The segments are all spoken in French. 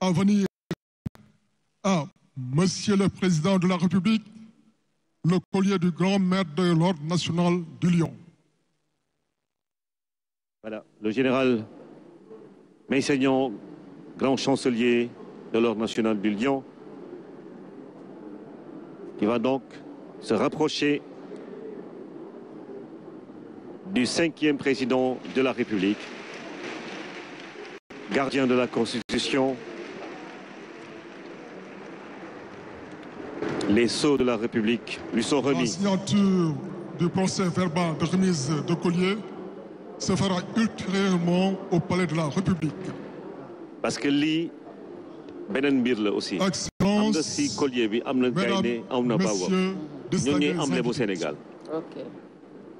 à venir à Monsieur le Président de la République le collier du grand maître de l'Ordre national du Lion. Voilà, le général Meissagnan, grand chancelier de l'Ordre national du Lion, qui va donc se rapprocher du 5e président de la République, gardien de la Constitution. Les sceaux de la République lui sont remis. La signature du procès verbal de remise de collier se fera ultérieurement au palais de la République. Parce que lii beneen mbir la aussi. am na si collier bi am na gaynde am na bawam ñoo ñuy am lebu Sénégal.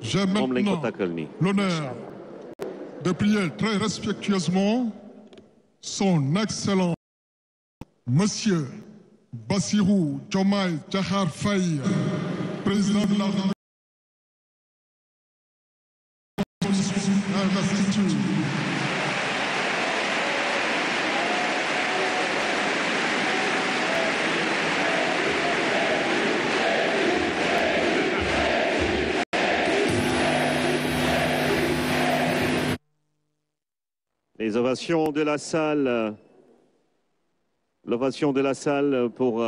J'ai maintenant l'honneur de prier très respectueusement son Excellence Monsieur Bassirou Diomaye Diakhar Faye, président de la République. Les ovations de la salle. L'ovation de la salle pour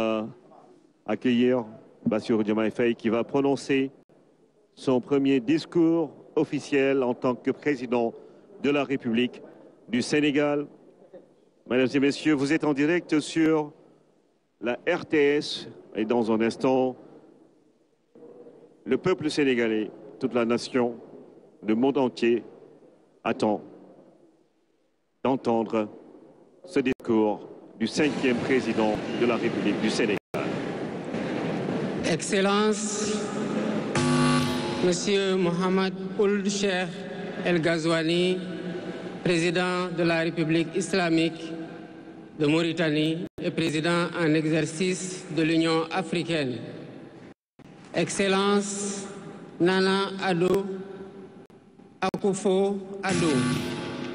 accueillir Bassirou Diomaye Faye qui va prononcer son premier discours officiel en tant que président de la République du Sénégal. Mesdames et messieurs, vous êtes en direct sur la RTS et dans un instant, le peuple sénégalais, toute la nation, le monde entier attend d'entendre ce discours du 5e président de la République du Sénégal. Excellence, Monsieur Mohamed Ould Cheikh El Ghazouani, président de la République islamique de Mauritanie et président en exercice de l'Union africaine. Excellence, Nana Addo Akufo-Addo,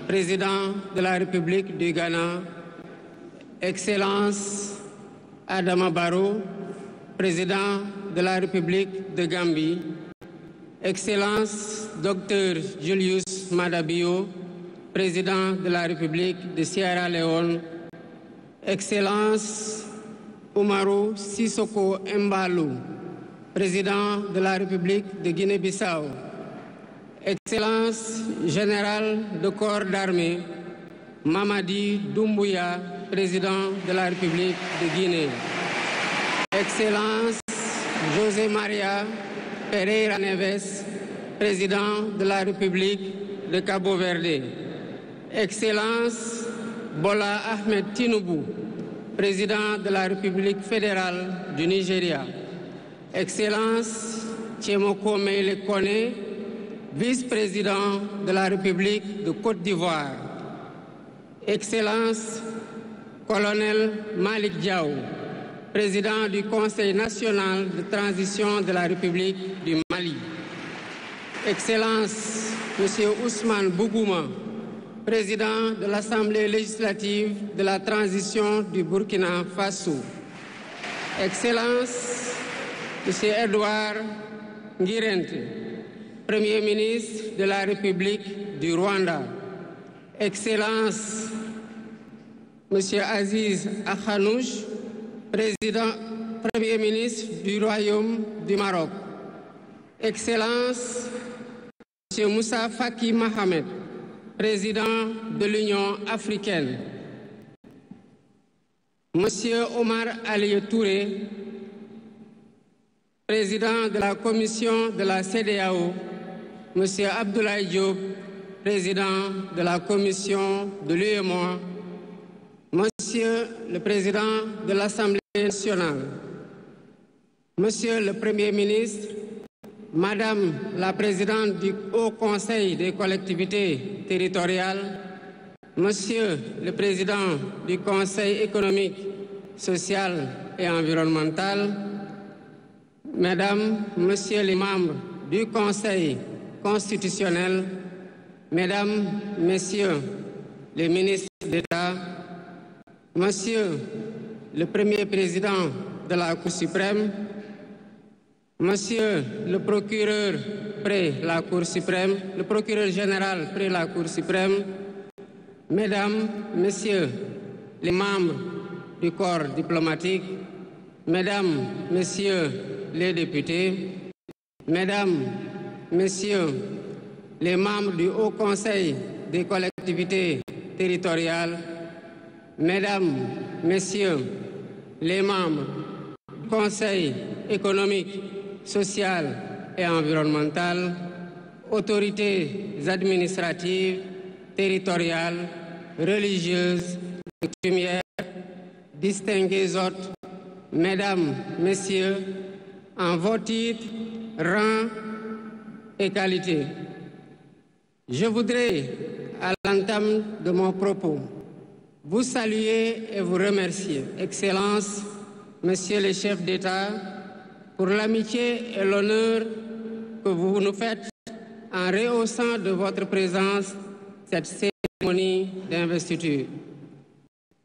président de la République du Ghana. Excellence Adama Barrow, président de la République de Gambie. Excellence Dr Julius Maada Bio, président de la République de Sierra Leone. Excellence Umaru Sissoko Embalou, président de la République de Guinée-Bissau. Excellence Général de corps d'armée Mamadi Doumbouya, président de la République de Guinée. Excellence José Maria Pereira Neves, président de la République de Cabo Verde. Excellence Bola Ahmed Tinubu, président de la République fédérale du Nigeria. Excellence Tchemoko Meïle Kone, vice-président de la République de Côte d'Ivoire. Excellence Colonel Malik Diaw, président du Conseil national de transition de la République du Mali. Excellence Monsieur Ousmane Bougouma, président de l'Assemblée législative de la transition du Burkina Faso. Excellence Monsieur Edouard Ngirente, Premier ministre de la République du Rwanda. Excellence Monsieur Aziz Akhanouch, Premier ministre du Royaume du Maroc. Excellence Monsieur Moussa Faki Mohamed, président de l'Union africaine. Monsieur Omar Ali Touré, président de la commission de la CEDEAO. Monsieur Abdoulaye Diop, président de la commission de l'UEMOA. Monsieur le président de l'Assemblée nationale. Monsieur le Premier ministre, Madame la présidente du Haut Conseil des collectivités territoriales, Monsieur le président du Conseil économique, social et environnemental, Mesdames, Messieurs les membres du Conseil constitutionnel, Mesdames, Messieurs les ministres d'État, Monsieur le Premier Président de la Cour suprême, Monsieur le procureur près la Cour suprême, le procureur général près la Cour suprême, Mesdames, Messieurs les membres du corps diplomatique, Mesdames, Messieurs les députés, Mesdames, Messieurs les membres du Haut Conseil des collectivités territoriales, Mesdames, Messieurs les membres du Conseil économique, social et environnemental, autorités administratives, territoriales, religieuses et coutumières, distingués hôtes, Mesdames, Messieurs, en vos titres, rangs et qualités. Je voudrais, à l'entame de mon propos, vous saluer et vous remercier, Excellences, Messieurs les chefs d'État, pour l'amitié et l'honneur que vous nous faites en rehaussant de votre présence cette cérémonie d'investiture.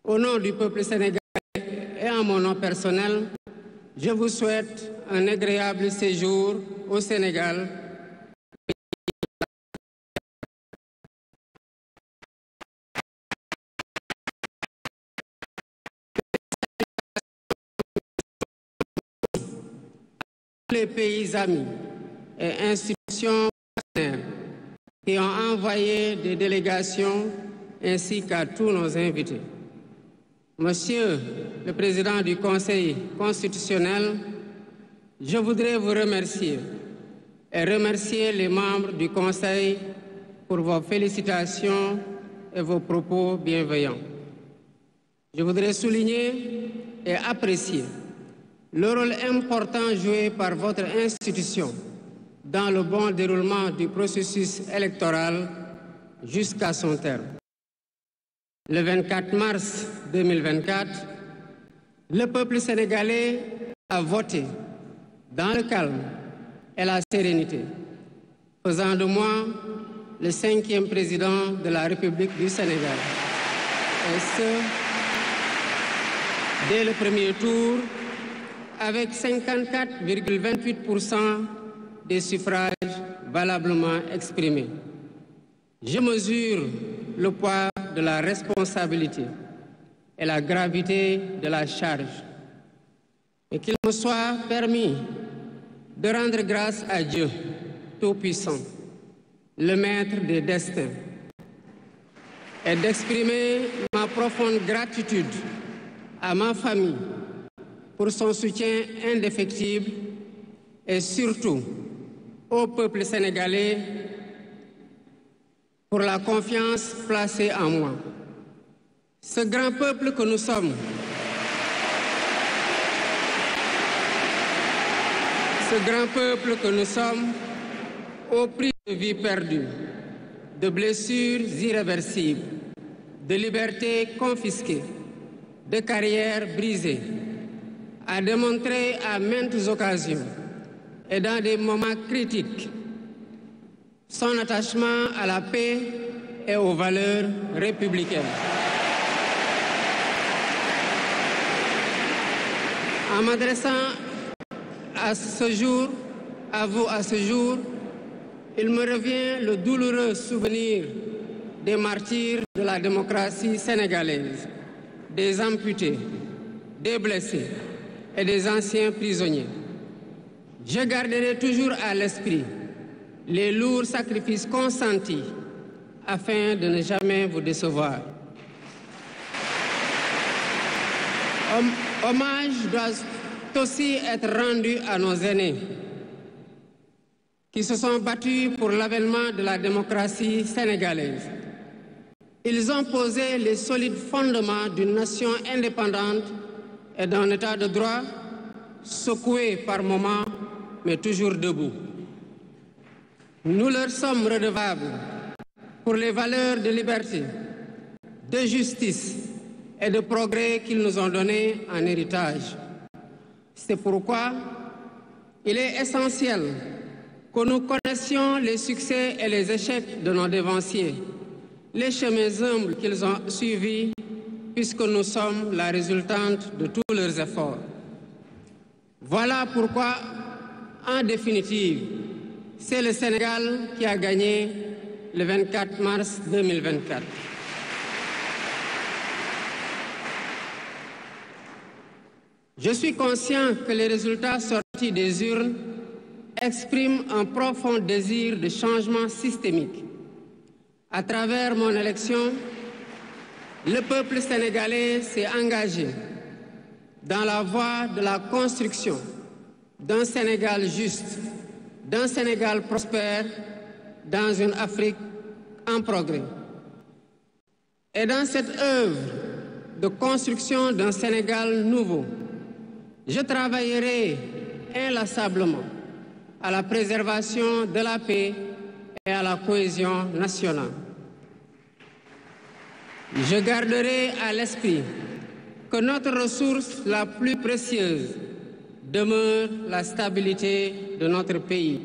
Au nom du peuple sénégalais et en mon nom personnel, je vous souhaite un agréable séjour au Sénégal. Les pays amis et institutions partenaires qui ont envoyé des délégations ainsi qu'à tous nos invités. Monsieur le Président du Conseil constitutionnel, je voudrais vous remercier et remercier les membres du Conseil pour vos félicitations et vos propos bienveillants. Je voudrais souligner et apprécier le rôle important joué par votre institution dans le bon déroulement du processus électoral jusqu'à son terme. Le 24 mars 2024, le peuple sénégalais a voté dans le calme et la sérénité, faisant de moi le 5e président de la République du Sénégal. Et ce, dès le premier tour, avec 54,28% des suffrages valablement exprimés. Je mesure le poids de la responsabilité et la gravité de la charge. Et qu'il me soit permis de rendre grâce à Dieu Tout-Puissant, le Maître des destins, et d'exprimer ma profonde gratitude à ma famille pour son soutien indéfectible et surtout au peuple sénégalais pour la confiance placée en moi. Ce grand peuple que nous sommes, au prix de vies perdues, de blessures irréversibles, de libertés confisquées, de carrières brisées, a démontré à maintes occasions et dans des moments critiques son attachement à la paix et aux valeurs républicaines. En m'adressant à ce jour, il me revient le douloureux souvenir des martyrs de la démocratie sénégalaise, des amputés, des blessés et des anciens prisonniers. Je garderai toujours à l'esprit les lourds sacrifices consentis afin de ne jamais vous décevoir. Hommage doit aussi être rendu à nos aînés qui se sont battus pour l'avènement de la démocratie sénégalaise. Ils ont posé les solides fondements d'une nation indépendante et d'un état de droit secoué par moments, mais toujours debout. Nous leur sommes redevables pour les valeurs de liberté, de justice et de progrès qu'ils nous ont données en héritage. C'est pourquoi il est essentiel que nous connaissions les succès et les échecs de nos dévanciers, les chemins humbles qu'ils ont suivis puisque nous sommes la résultante de tous leurs efforts. Voilà pourquoi, en définitive, c'est le Sénégal qui a gagné le 24 mars 2024. Je suis conscient que les résultats sortis des urnes expriment un profond désir de changement systémique. À travers mon élection, le peuple sénégalais s'est engagé dans la voie de la construction d'un Sénégal juste, d'un Sénégal prospère, dans une Afrique en progrès. Et dans cette œuvre de construction d'un Sénégal nouveau, je travaillerai inlassablement à la préservation de la paix et à la cohésion nationale. Je garderai à l'esprit que notre ressource la plus précieuse demeure la stabilité de notre pays.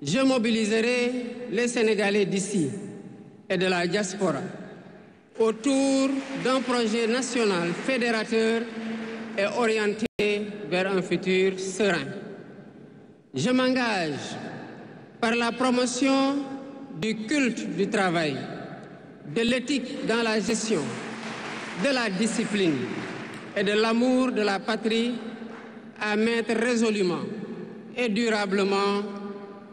Je mobiliserai les Sénégalais d'ici et de la diaspora autour d'un projet national fédérateur et orienté vers un futur serein. Je m'engage par la promotion du culte du travail, de l'éthique dans la gestion, de la discipline et de l'amour de la patrie à mettre résolument et durablement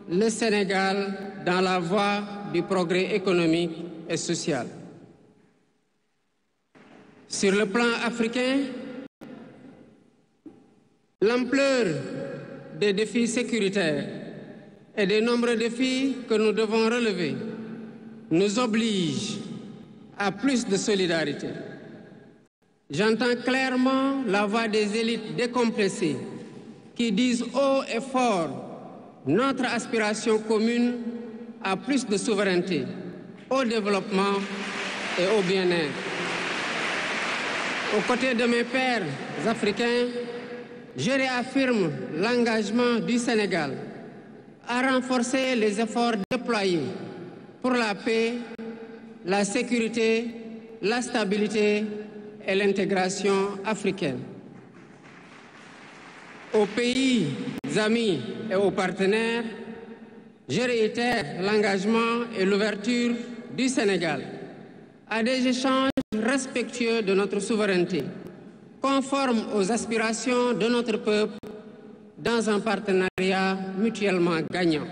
le Sénégal dans la voie du progrès économique et social. Sur le plan africain, l'ampleur des défis sécuritaires et des nombreux défis que nous devons relever nous oblige à plus de solidarité. J'entends clairement la voix des élites décompressées qui disent haut et fort notre aspiration commune à plus de souveraineté, au développement et au bien-être. Aux côtés de mes pairs africains, je réaffirme l'engagement du Sénégal à renforcer les efforts déployés pour la paix, la sécurité, la stabilité et l'intégration africaine. Aux pays amis et aux partenaires, je réitère l'engagement et l'ouverture du Sénégal à des échanges respectueux de notre souveraineté, conformes aux aspirations de notre peuple, dans un partenariat mutuellement gagnant.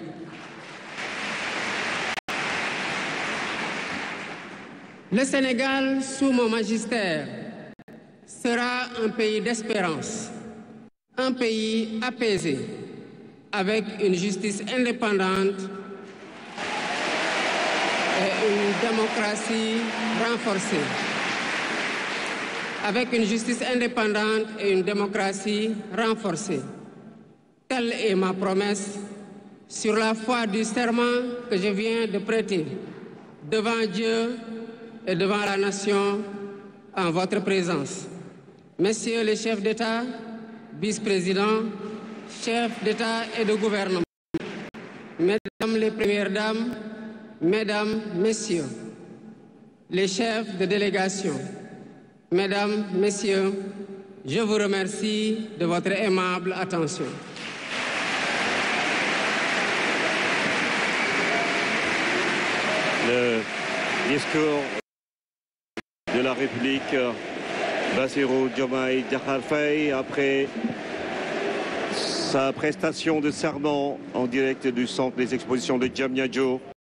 Le Sénégal, sous mon magistère, sera un pays d'espérance, un pays apaisé, avec une justice indépendante et une démocratie renforcée. Avec une justice indépendante et une démocratie renforcée. Telle est ma promesse sur la foi du serment que je viens de prêter devant Dieu et devant la nation en votre présence. Messieurs les chefs d'État, vice-présidents, chefs d'État et de gouvernement, mesdames les premières dames, mesdames, messieurs, les chefs de délégation, mesdames, messieurs, je vous remercie de votre aimable attention. Le discours de la République, Bassirou Diomaye Diakhar Faye, après sa prestation de serment en direct du centre des expositions de Diamniadio.